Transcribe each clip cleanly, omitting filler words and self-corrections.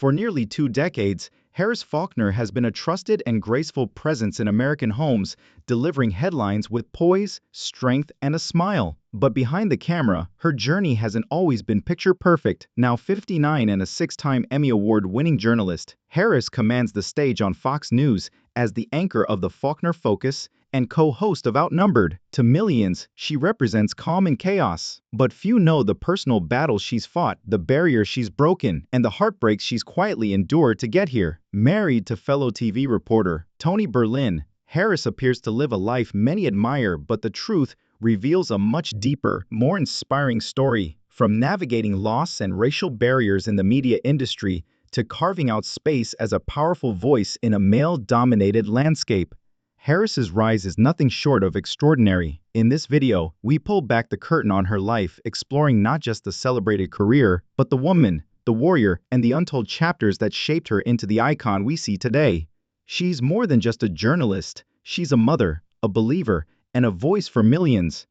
For nearly 2 decades, Harris Faulkner has been a trusted and graceful presence in American homes, delivering headlines with poise, strength, and a smile. But behind the camera, her journey hasn't always been picture-perfect. Now 59 and a 6-time Emmy Award-winning journalist, Harris commands the stage on Fox News as the anchor of the Faulkner Focus and co-host of Outnumbered. To millions, she represents calm and chaos. But few know the personal battles she's fought, the barriers she's broken, and the heartbreaks she's quietly endured to get here. Married to fellow TV reporter Tony Berlin, Harris appears to live a life many admire, but the truth reveals a much deeper, more inspiring story. From navigating loss and racial barriers in the media industry to carving out space as a powerful voice in a male-dominated landscape, Harris's rise is nothing short of extraordinary. In this video, we pull back the curtain on her life, exploring not just the celebrated career, but the woman, the warrior, and the untold chapters that shaped her into the icon we see today. She's more than just a journalist. She's a mother, a believer, and a voice for millions.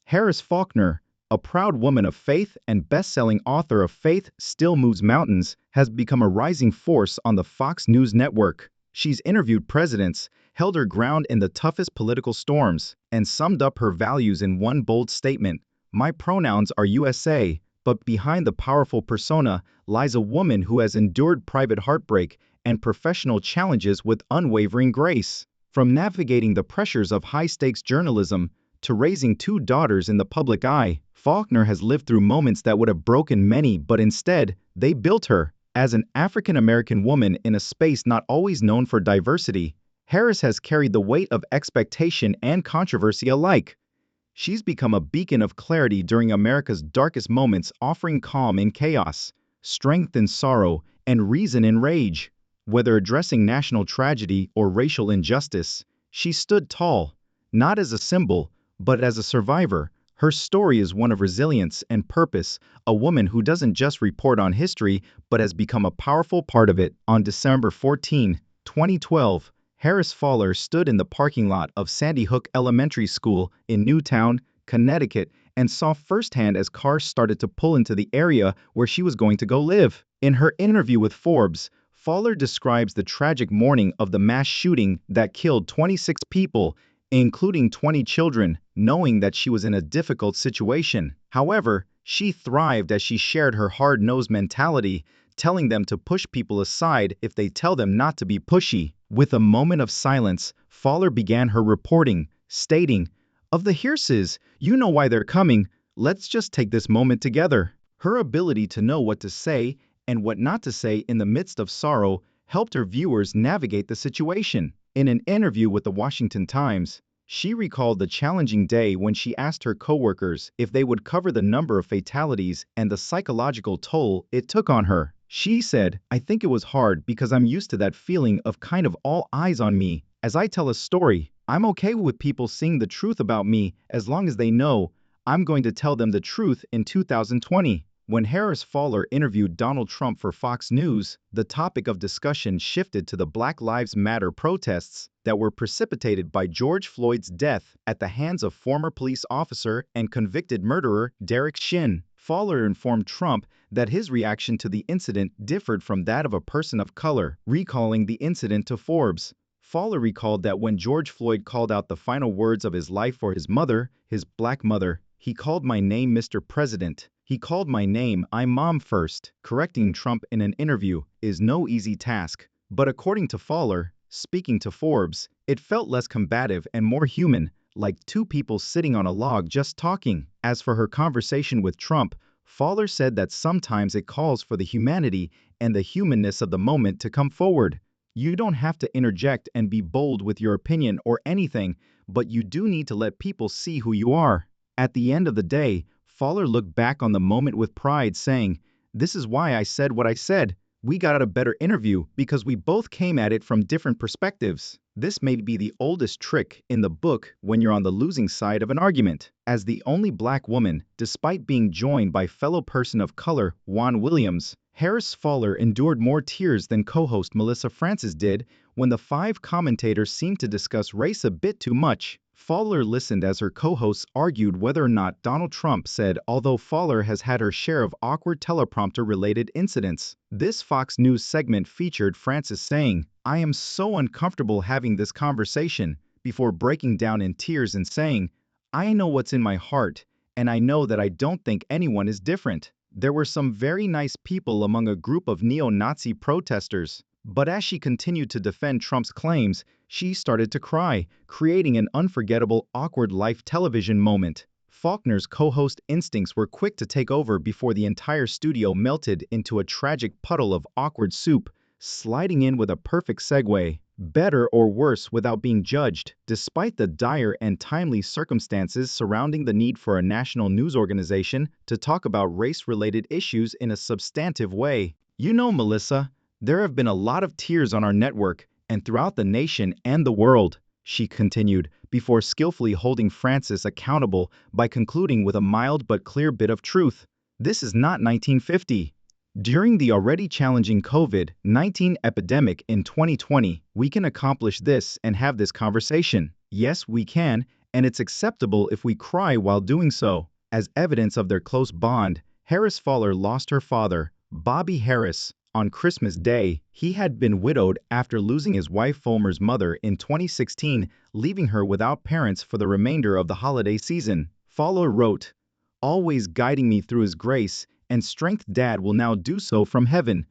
Harris Faulkner, a proud woman of faith and best-selling author of Faith Still Moves Mountains, has become a rising force on the Fox News network. She's interviewed presidents, held her ground in the toughest political storms, and summed up her values in one bold statement: "My pronouns are USA." But behind the powerful persona lies a woman who has endured private heartbreak and professional challenges with unwavering grace. From navigating the pressures of high-stakes journalism to raising 2 daughters in the public eye, Faulkner has lived through moments that would have broken many, but instead, they built her. As an African-American woman in a space not always known for diversity, Harris has carried the weight of expectation and controversy alike. She's become a beacon of clarity during America's darkest moments, offering calm in chaos, strength in sorrow, and reason in rage. Whether addressing national tragedy or racial injustice, she stood tall, not as a symbol, but as a survivor. Her story is one of resilience and purpose, a woman who doesn't just report on history, but has become a powerful part of it. On December 14, 2012, Harris Faulkner stood in the parking lot of Sandy Hook Elementary School in Newtown, Connecticut, and saw firsthand as cars started to pull into the area where she was going to go live. In her interview with Forbes, Faulkner describes the tragic morning of the mass shooting that killed 26 people, including 20 children, knowing that she was in a difficult situation. However, she thrived as she shared her hard-nosed mentality, telling them to push people aside if they tell them not to be pushy. With a moment of silence, Faulkner began her reporting, stating, "Of the hearses, you know why they're coming. Let's just take this moment together." Her ability to know what to say and what not to say in the midst of sorrow helped her viewers navigate the situation. In an interview with the Washington Times, she recalled the challenging day when she asked her coworkers if they would cover the number of fatalities and the psychological toll it took on her. She said, "I think it was hard because I'm used to that feeling of kind of all eyes on me. As I tell a story, I'm okay with people seeing the truth about me as long as they know I'm going to tell them the truth." In 2020, when Harris Faulkner interviewed Donald Trump for Fox News, the topic of discussion shifted to the Black Lives Matter protests that were precipitated by George Floyd's death at the hands of former police officer and convicted murderer Derek Chauvin. Faulkner informed Trump that his reaction to the incident differed from that of a person of color. Recalling the incident to Forbes, Faulkner recalled that when George Floyd called out the final words of his life for his mother, his black mother, "He called my name Mr. President. He called my name, I'm mom first." Correcting Trump in an interview is no easy task, but according to Faulkner, speaking to Forbes, it felt less combative and more human, like 2 people sitting on a log just talking. As for her conversation with Trump, Faulkner said that sometimes it calls for the humanity and the humanness of the moment to come forward. You don't have to interject and be bold with your opinion or anything, but you do need to let people see who you are. At the end of the day, Faulkner looked back on the moment with pride, saying, "This is why I said what I said. We got a better interview because we both came at it from different perspectives." This may be the oldest trick in the book when you're on the losing side of an argument. As the only black woman, despite being joined by fellow person of color Juan Williams, Harris Faulkner endured more tears than co-host Melissa Francis did when the 5 commentators seemed to discuss race a bit too much. Faulkner listened as her co-hosts argued whether or not Donald Trump said, although Faulkner has had her share of awkward teleprompter-related incidents. This Fox News segment featured Frances saying, "I am so uncomfortable having this conversation," before breaking down in tears and saying, "I know what's in my heart, and I know that I don't think anyone is different." There were some very nice people among a group of neo-Nazi protesters. But as she continued to defend Trump's claims, she started to cry, creating an unforgettable, awkward live television moment. Faulkner's co-host instincts were quick to take over before the entire studio melted into a tragic puddle of awkward soup, sliding in with a perfect segue. Better or worse without being judged, despite the dire and timely circumstances surrounding the need for a national news organization to talk about race-related issues in a substantive way. You know, Melissa, there have been a lot of tears on our network and throughout the nation and the world, she continued, before skillfully holding Frances accountable by concluding with a mild but clear bit of truth. This is not 1950. During the already challenging COVID-19 epidemic in 2020, we can accomplish this and have this conversation. Yes, we can, and it's acceptable if we cry while doing so. As evidence of their close bond, Harris Faulkner lost her father, Bobby Harris, on Christmas Day. He had been widowed after losing his wife Faulkner's mother in 2016, leaving her without parents for the remainder of the holiday season. Faulkner wrote, "Always guiding me through his grace and strength, Dad will now do so from heaven.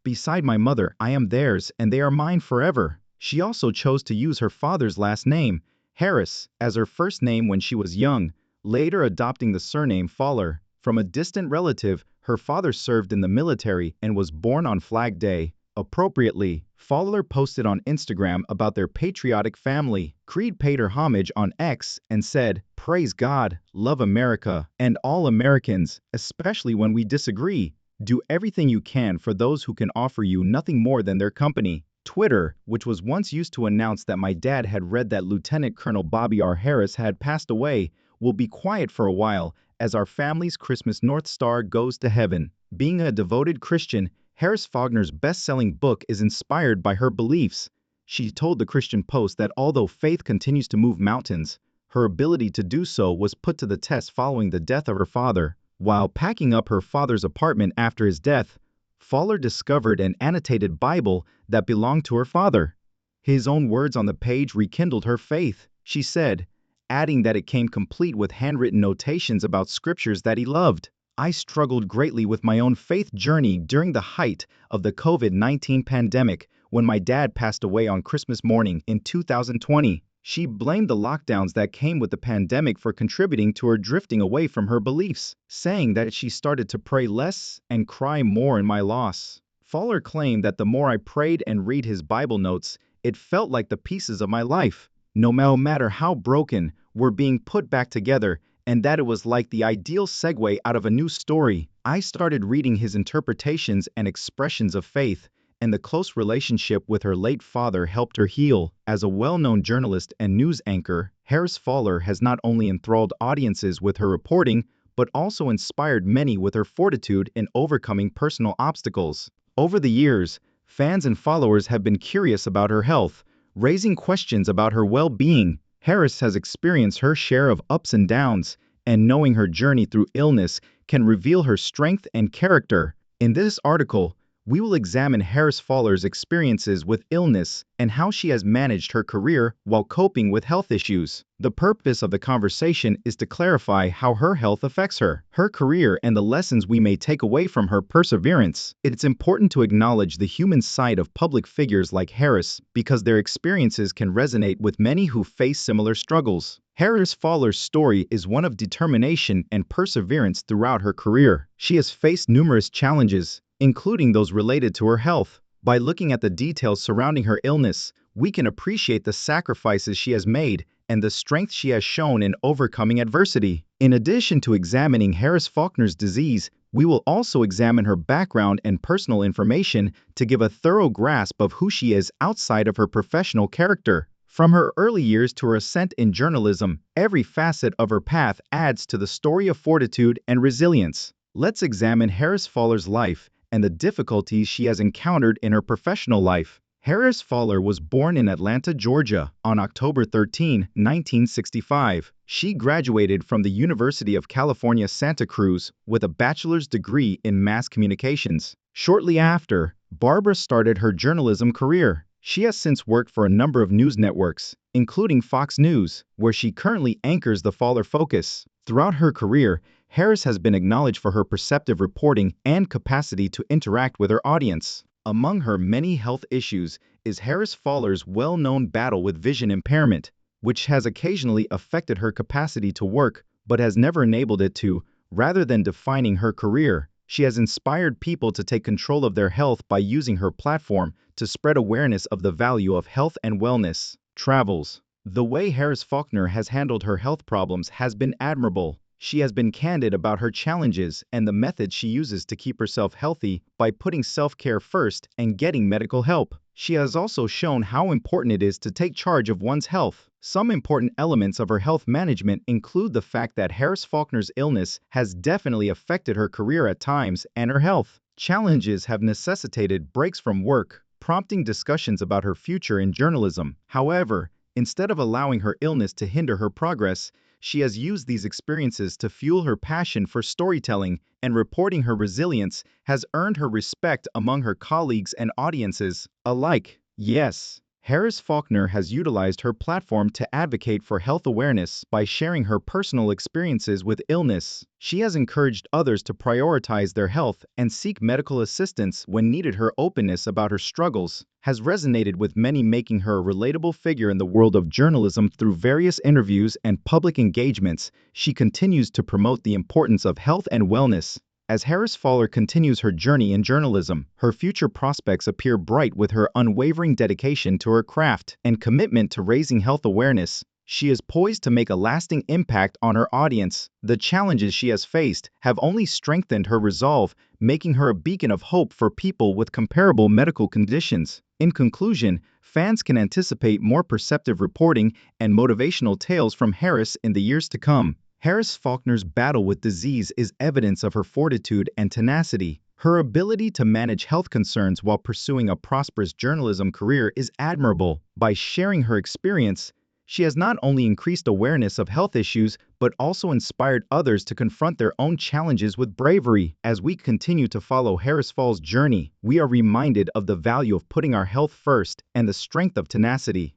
Beside my mother, I am theirs, and they are mine forever." She also chose to use her father's last name, Harris, as her first name when she was young, later adopting the surname Faulkner. From a distant relative, her father served in the military and was born on Flag Day. Appropriately, Faulkner posted on Instagram about their patriotic family. Creed paid her homage on X and said, "Praise God, love America, and all Americans, especially when we disagree. Do everything you can for those who can offer you nothing more than their company." Twitter, which was once used to announce that my dad had read that Lieutenant Colonel Bobby R. Harris had passed away, will be quiet for a while as our family's Christmas North Star goes to heaven. Being a devoted Christian, Harris Faulkner's best-selling book is inspired by her beliefs. She told the Christian Post that although faith continues to move mountains, her ability to do so was put to the test following the death of her father. While packing up her father's apartment after his death, Faulkner discovered an annotated Bible that belonged to her father. His own words on the page rekindled her faith, she said, adding that it came complete with handwritten notations about scriptures that he loved. "I struggled greatly with my own faith journey during the height of the COVID-19 pandemic when my dad passed away on Christmas morning in 2020. She blamed the lockdowns that came with the pandemic for contributing to her drifting away from her beliefs, saying that she started to pray less and cry more in my loss. Faulkner claimed that the more I prayed and read his Bible notes, it felt like the pieces of my life, no matter how broken, were being put back together, and that it was like the ideal segue out of a new story. I started reading his interpretations and expressions of faith, and the close relationship with her late father helped her heal. As a well-known journalist and news anchor, Harris Faulkner has not only enthralled audiences with her reporting, but also inspired many with her fortitude in overcoming personal obstacles. Over the years, fans and followers have been curious about her health, raising questions about her well-being. Harris has experienced her share of ups and downs, and knowing her journey through illness can reveal her strength and character. In this article, we will examine Harris Faulkner's experiences with illness and how she has managed her career while coping with health issues. The purpose of the conversation is to clarify how her health affects her career, and the lessons we may take away from her perseverance. It's important to acknowledge the human side of public figures like Harris because their experiences can resonate with many who face similar struggles. Harris Faulkner's story is one of determination and perseverance throughout her career. She has faced numerous challenges, including those related to her health. By looking at the details surrounding her illness, we can appreciate the sacrifices she has made and the strength she has shown in overcoming adversity. In addition to examining Harris Faulkner's disease, we will also examine her background and personal information to give a thorough grasp of who she is outside of her professional character. From her early years to her ascent in journalism, every facet of her path adds to the story of fortitude and resilience. Let's examine Harris Faulkner's life and the difficulties she has encountered in her professional life. Harris Faulkner was born in Atlanta, Georgia, on October 13, 1965. She graduated from the University of California, Santa Cruz with a bachelor's degree in mass communications. Shortly after, Barbara started her journalism career. She has since worked for a number of news networks, including Fox News, where she currently anchors the Faulkner Focus. Throughout her career, Harris has been acknowledged for her perceptive reporting and capacity to interact with her audience. Among her many health issues is Harris Faulkner's well-known battle with vision impairment, which has occasionally affected her capacity to work but has never enabled it to. Rather than defining her career, she has inspired people to take control of their health by using her platform to spread awareness of the value of health and wellness. Travels. The way Harris Faulkner has handled her health problems has been admirable. She has been candid about her challenges and the methods she uses to keep herself healthy by putting self-care first and getting medical help. She has also shown how important it is to take charge of one's health. Some important elements of her health management include the fact that Harris Faulkner's illness has definitely affected her career at times and her health. Challenges have necessitated breaks from work, prompting discussions about her future in journalism. However, instead of allowing her illness to hinder her progress, she has used these experiences to fuel her passion for storytelling, and reporting. Her resilience has earned her respect among her colleagues and audiences alike. Yes, Harris Faulkner has utilized her platform to advocate for health awareness by sharing her personal experiences with illness. She has encouraged others to prioritize their health and seek medical assistance when needed. Her openness about her struggles has resonated with many, making her a relatable figure in the world of journalism. Through various interviews and public engagements, she continues to promote the importance of health and wellness. As Harris Faulkner continues her journey in journalism, her future prospects appear bright. With her unwavering dedication to her craft and commitment to raising health awareness, she is poised to make a lasting impact on her audience. The challenges she has faced have only strengthened her resolve, making her a beacon of hope for people with comparable medical conditions. In conclusion, fans can anticipate more perceptive reporting and motivational tales from Harris in the years to come. Harris Faulkner's battle with disease is evidence of her fortitude and tenacity. Her ability to manage health concerns while pursuing a prosperous journalism career is admirable. By sharing her experience, she has not only increased awareness of health issues, but also inspired others to confront their own challenges with bravery. As we continue to follow Harris Faulkner's journey, we are reminded of the value of putting our health first and the strength of tenacity.